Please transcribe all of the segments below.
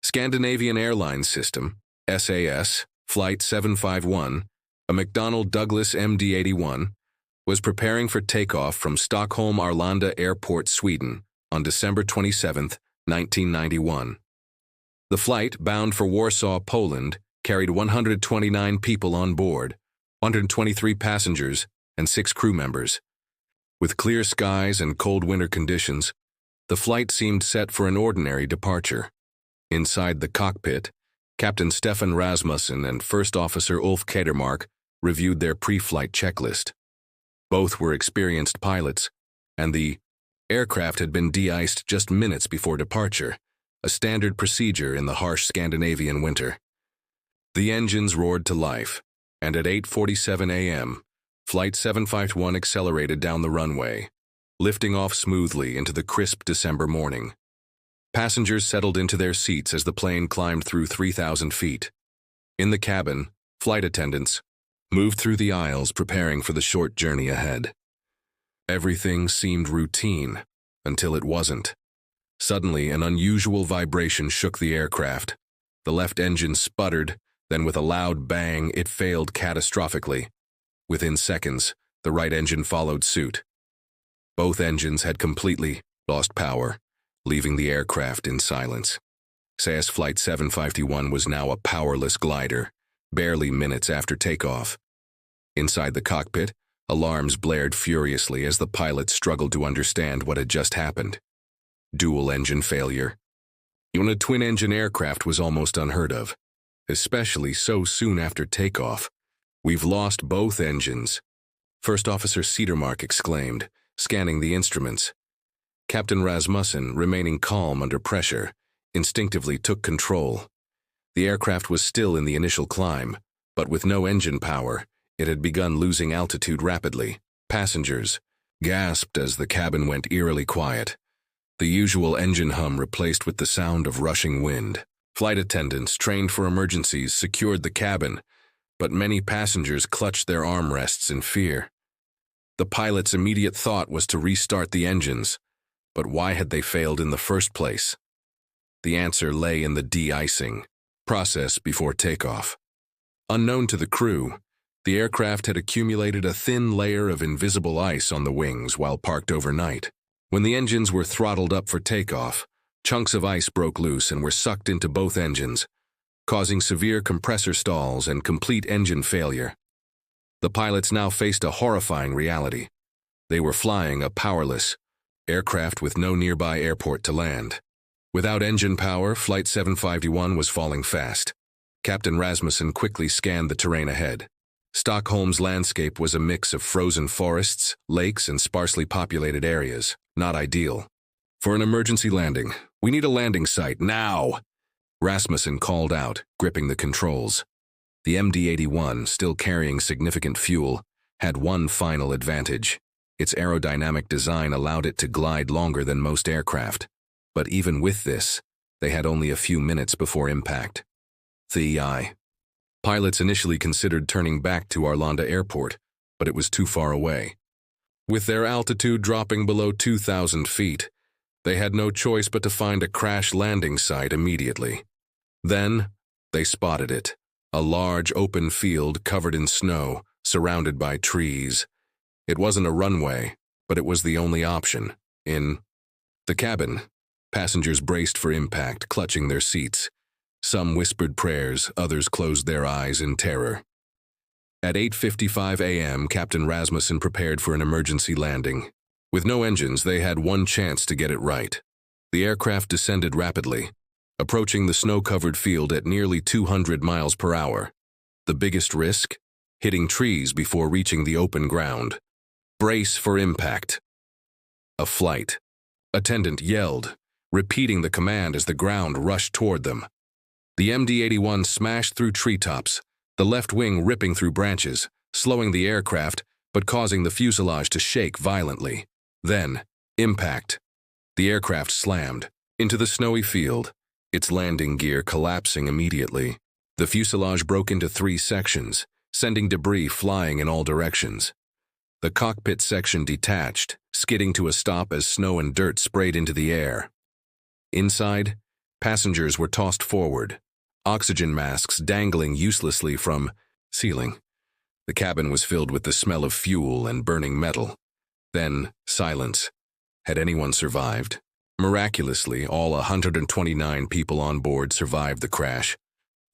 Scandinavian Airlines System, SAS, Flight 751, a McDonnell Douglas MD-81, was preparing for takeoff from Stockholm-Arlanda Airport, Sweden, on December 27, 1991. The flight, bound for Warsaw, Poland, carried 129 people on board, 123 passengers, and 6 crew members. With clear skies and cold winter conditions, the flight seemed set for an ordinary departure. Inside the cockpit, Captain Stefan Rasmussen and First Officer Ulf Kedermark reviewed their pre-flight checklist. Both were experienced pilots, and the aircraft had been de-iced just minutes before departure, a standard procedure in the harsh Scandinavian winter. The engines roared to life, and at 8:47 a.m., Flight 751 accelerated down the runway, lifting off smoothly into the crisp December morning. Passengers settled into their seats as the plane climbed through 3,000 feet. In the cabin, flight attendants moved through the aisles preparing for the short journey ahead. Everything seemed routine, until it wasn't. Suddenly, an unusual vibration shook the aircraft. The left engine sputtered, then with a loud bang, it failed catastrophically. Within seconds, the right engine followed suit. Both engines had completely lost power, leaving the aircraft in silence. SAS Flight 751 was now a powerless glider, barely minutes after takeoff. Inside the cockpit, alarms blared furiously as the pilots struggled to understand what had just happened. Dual-engine failure. On a twin-engine aircraft was almost unheard of, especially so soon after takeoff. "We've lost both engines," First Officer Kedermark exclaimed, scanning the instruments. Captain Rasmussen, remaining calm under pressure, instinctively took control. The aircraft was still in the initial climb, but with no engine power, it had begun losing altitude rapidly. Passengers gasped as the cabin went eerily quiet, the usual engine hum replaced with the sound of rushing wind. Flight attendants trained for emergencies secured the cabin, but many passengers clutched their armrests in fear. The pilot's immediate thought was to restart the engines, but why had they failed in the first place? The answer lay in the de-icing process before takeoff. Unknown to the crew, the aircraft had accumulated a thin layer of invisible ice on the wings while parked overnight. When the engines were throttled up for takeoff, chunks of ice broke loose and were sucked into both engines, causing severe compressor stalls and complete engine failure. The pilots now faced a horrifying reality. They were flying a powerless aircraft with no nearby airport to land. Without engine power, Flight 751 was falling fast. Captain Rasmussen quickly scanned the terrain ahead. Stockholm's landscape was a mix of frozen forests, lakes, and sparsely populated areas. Not ideal. "For an emergency landing, we need a landing site now," Rasmussen called out, gripping the controls. The MD-81, still carrying significant fuel, had one final advantage. Its aerodynamic design allowed it to glide longer than most aircraft. But even with this, they had only a few minutes before impact. Pilots initially considered turning back to Arlanda Airport, but it was too far away. With their altitude dropping below 2,000 feet, they had no choice but to find a crash landing site immediately. Then, they spotted it, a large open field covered in snow, surrounded by trees. It wasn't a runway, but it was the only option. In the cabin, passengers braced for impact, clutching their seats. Some whispered prayers, others closed their eyes in terror. At 8:55 a.m., Captain Rasmussen prepared for an emergency landing. With no engines, they had one chance to get it right. The aircraft descended rapidly, approaching the snow-covered field at nearly 200 miles per hour. The biggest risk? Hitting trees before reaching the open ground. Brace for impact. A flight attendant yelled, repeating the command as the ground rushed toward them. The MD-81 smashed through treetops, the left wing ripping through branches, slowing the aircraft but causing the fuselage to shake violently. Then, impact. The aircraft slammed into the snowy field, its landing gear collapsing immediately. The fuselage broke into 3 sections, sending debris flying in all directions. The cockpit section detached, skidding to a stop as snow and dirt sprayed into the air. Inside, Passengers were tossed forward, oxygen masks dangling uselessly from ceiling. The cabin was filled with the smell of fuel and burning metal. Then, silence. Had anyone survived? Miraculously, all 129 people on board survived the crash.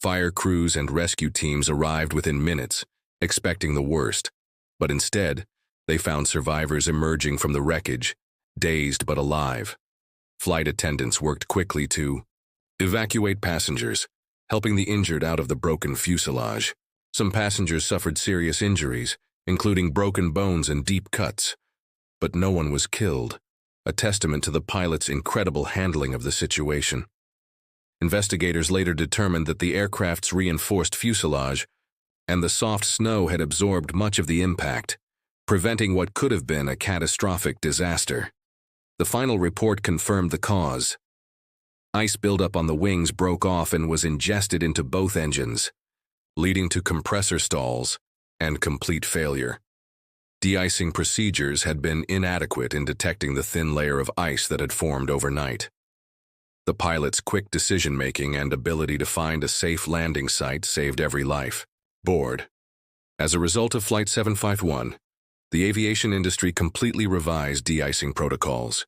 Fire crews and rescue teams arrived within minutes, expecting the worst. But instead, they found survivors emerging from the wreckage, dazed but alive. Flight attendants worked quickly to evacuate passengers, helping the injured out of the broken fuselage. Some passengers suffered serious injuries, including broken bones and deep cuts. But no one was killed, a testament to the pilot's incredible handling of the situation. Investigators later determined that the aircraft's reinforced fuselage and the soft snow had absorbed much of the impact, preventing what could have been a catastrophic disaster. The final report confirmed the cause. Ice buildup on the wings broke off and was ingested into both engines, leading to compressor stalls and complete failure. De-icing procedures had been inadequate in detecting the thin layer of ice that had formed overnight. The pilot's quick decision-making and ability to find a safe landing site saved every life. Board. As a result of Flight 751, the aviation industry completely revised de-icing protocols,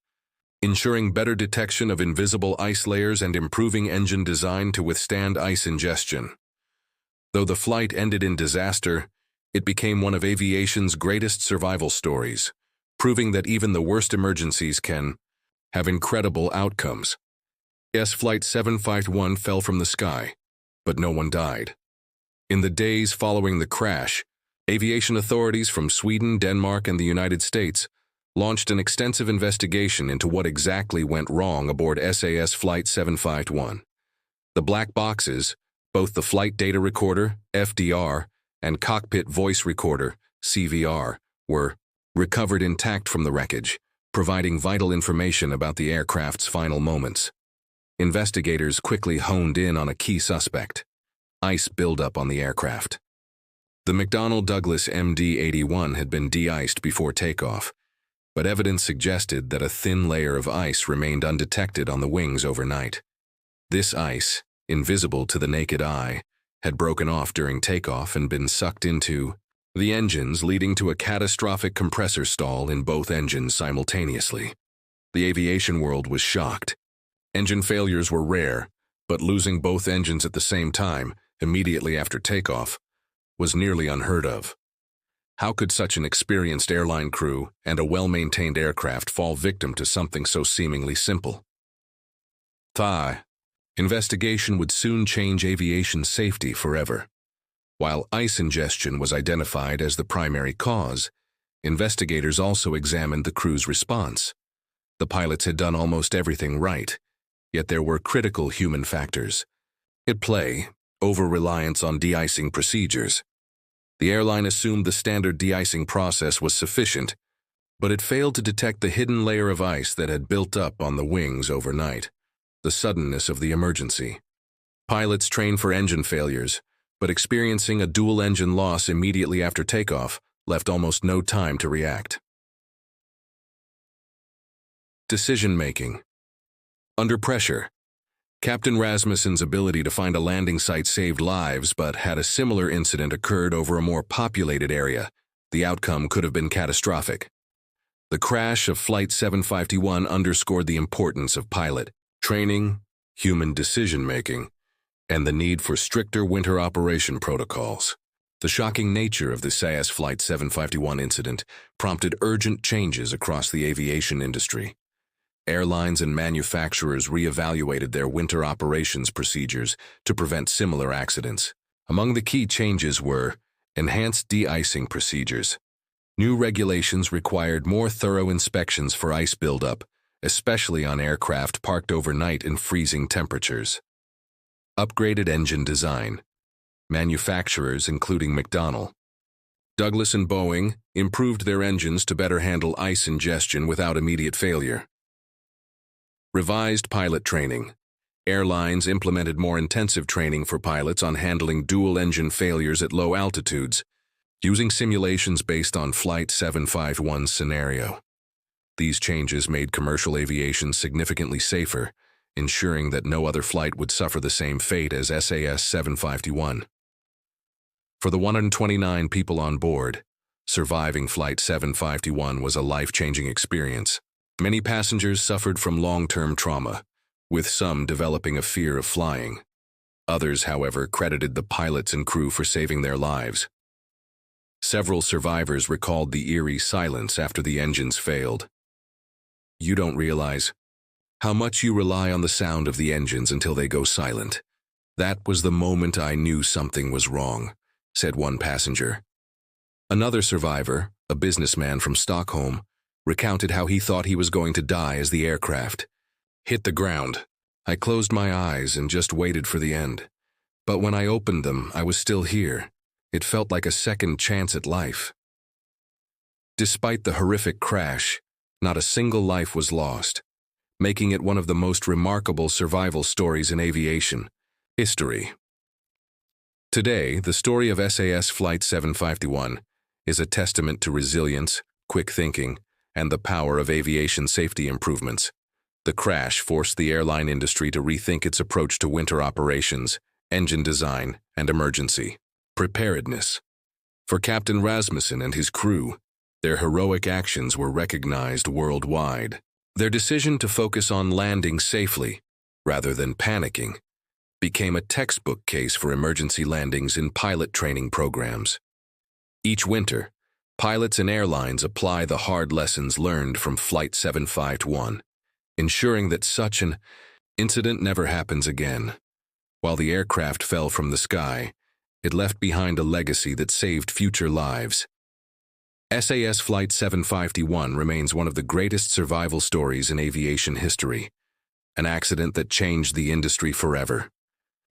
ensuring better detection of invisible ice layers and improving engine design to withstand ice ingestion. Though the flight ended in disaster, it became one of aviation's greatest survival stories, proving that even the worst emergencies can have incredible outcomes. Yes, Flight 751 fell from the sky, but no one died. In the days following the crash, aviation authorities from Sweden, Denmark, and the United States launched an extensive investigation into what exactly went wrong aboard SAS Flight 751. The black boxes, both the flight data recorder, FDR, and cockpit voice recorder, CVR, were recovered intact from the wreckage, providing vital information about the aircraft's final moments. Investigators quickly honed in on a key suspect: ice buildup on the aircraft. The McDonnell Douglas MD-81 had been de-iced before takeoff, but evidence suggested that a thin layer of ice remained undetected on the wings overnight. This ice, invisible to the naked eye, had broken off during takeoff and been sucked into the engines, leading to a catastrophic compressor stall in both engines simultaneously. The aviation world was shocked. Engine failures were rare, but losing both engines at the same time, immediately after takeoff, was nearly unheard of. How could such an experienced airline crew and a well-maintained aircraft fall victim to something so seemingly simple? Investigation would soon change aviation safety forever. While ice ingestion was identified as the primary cause, investigators also examined the crew's response. The pilots had done almost everything right, yet there were critical human factors at play: over-reliance on de-icing procedures. The airline assumed the standard de-icing process was sufficient, but it failed to detect the hidden layer of ice that had built up on the wings overnight. The suddenness of the emergency. Pilots trained for engine failures, but experiencing a dual engine loss immediately after takeoff left almost no time to react. Decision-making. Under pressure. Captain Rasmussen's ability to find a landing site saved lives, but had a similar incident occurred over a more populated area, the outcome could have been catastrophic. The crash of Flight 751 underscored the importance of pilot training, human decision-making, and the need for stricter winter operation protocols. The shocking nature of the SAS Flight 751 incident prompted urgent changes across the aviation industry. Airlines and manufacturers reevaluated their winter operations procedures to prevent similar accidents. Among the key changes were enhanced de-icing procedures. New regulations required more thorough inspections for ice buildup, especially on aircraft parked overnight in freezing temperatures. Upgraded engine design. Manufacturers, including McDonnell Douglas and Boeing, improved their engines to better handle ice ingestion without immediate failure. Revised pilot training. Airlines implemented more intensive training for pilots on handling dual-engine failures at low altitudes, using simulations based on Flight 751's scenario. These changes made commercial aviation significantly safer, ensuring that no other flight would suffer the same fate as SAS 751. For the 129 people on board, surviving Flight 751 was a life-changing experience. Many passengers suffered from long-term trauma, with some developing a fear of flying. Others, however, credited the pilots and crew for saving their lives. Several survivors recalled the eerie silence after the engines failed. "You don't realize how much you rely on the sound of the engines until they go silent. That was the moment I knew something was wrong," said one passenger. Another survivor, a businessman from Stockholm, recounted how he thought he was going to die as the aircraft hit the ground. "I closed my eyes and just waited for the end. But when I opened them, I was still here. It felt like a second chance at life." Despite the horrific crash, not a single life was lost, making it one of the most remarkable survival stories in aviation history. Today, the story of SAS Flight 751 is a testament to resilience, quick thinking, and the power of aviation safety improvements. The crash forced the airline industry to rethink its approach to winter operations, engine design, and emergency preparedness. For Captain Rasmussen and his crew, their heroic actions were recognized worldwide. Their decision to focus on landing safely, rather than panicking, became a textbook case for emergency landings in pilot training programs. Each winter, pilots and airlines apply the hard lessons learned from Flight 751, ensuring that such an incident never happens again. While the aircraft fell from the sky, it left behind a legacy that saved future lives. SAS Flight 751 remains one of the greatest survival stories in aviation history, an accident that changed the industry forever.